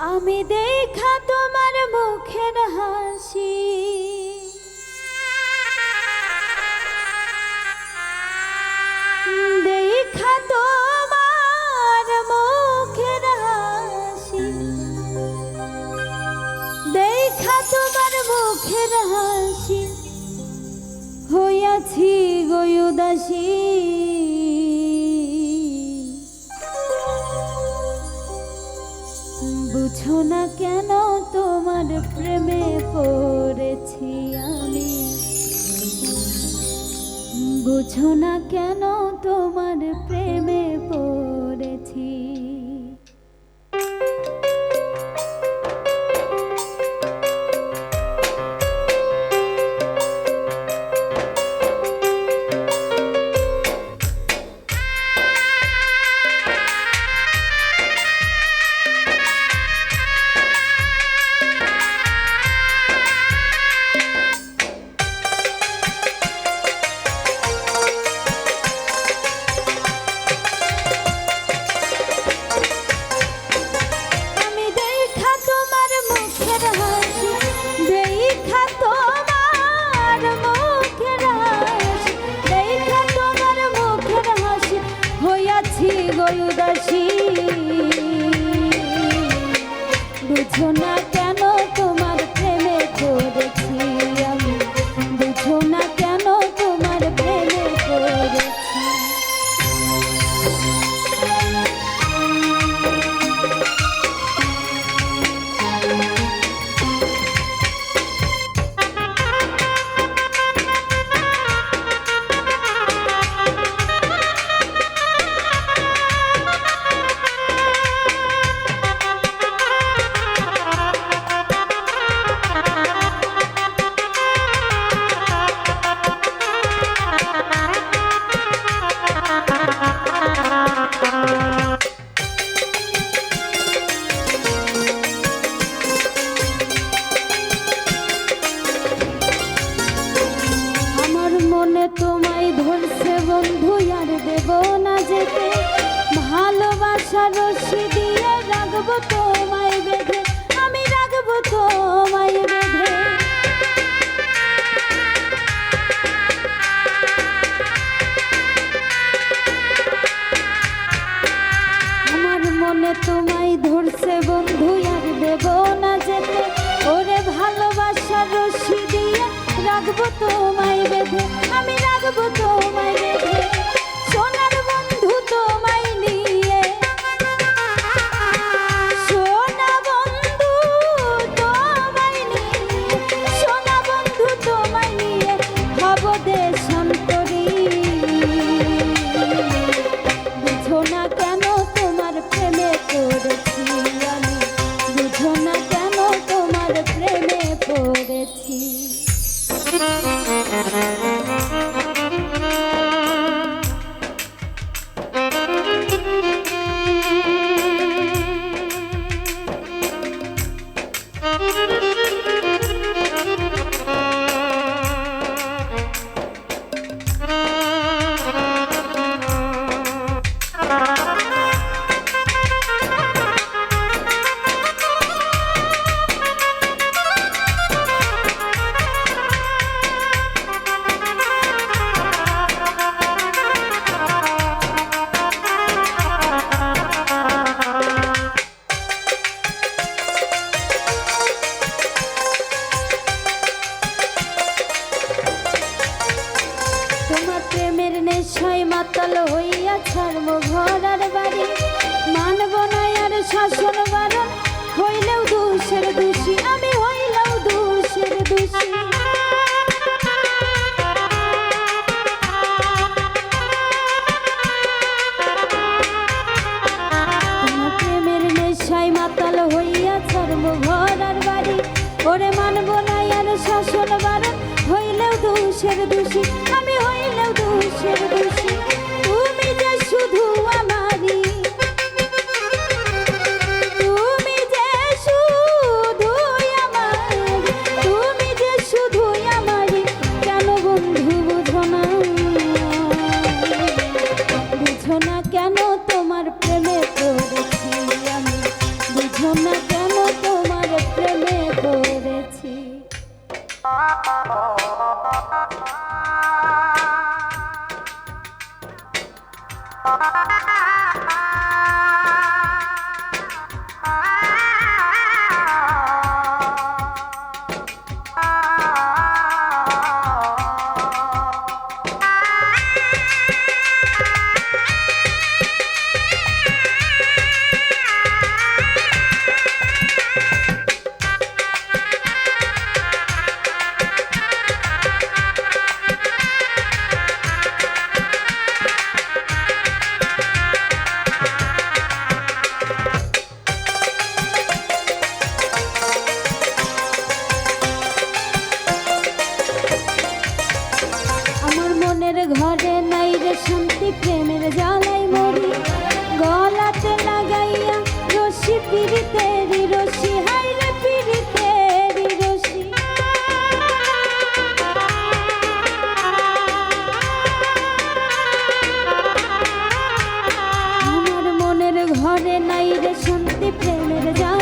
আমি দেখা তোমার মুখের হাসি, দেখা তোমার মুখের হাসি, দেখা তোমার মুখের হাসি, হইয়াছি গো উদাসী। বুঝো না কেন তোমার প্রেমে পড়েছি আমি, বুঝো না কেন তোমার প্রেমে পড়েছি। বুঝো না কেন তোমার প্রেমে পড়েছি আমি, বুঝো না কেন তোমার প্রেমে পড়েছি। তোমায় ধরছে বন্ধু আর দেব না যেতে, ভালোবাসার রশি দিয়ে রাখবো তোমায় বেঁধে, আমি রাখবো তোমায় বেঁধে। আমার মনে তোমায় ধরছে বন্ধু আর দেব না যেতে, ওরে ভালোবাসার রশি দিয়ে রাখবো তোমায় বেঁধে, আমি রাখবো তোমায় বেঁধে। সোনার বন্ধু তোমায় নিয়ে, সোনা বন্ধু তোমায় নিয়ে, সোনা বন্ধু তোমায় নিয়ে হব দেশান্তরী। বুঝো না কেন তোমার প্রেমে পড়েছি আমি, বুঝো না কেন তোমার প্রেমে পড়েছি। ঘরে নাই রে শান্তি প্রেমের জ্বালাই মরি গলাতে লাগাইয়া রশি পিরিতেরি রশি হাই রে পিরিতেরি রশি আমার মনের ঘরে নাই রে শান্তি প্রেমের জ্বালাই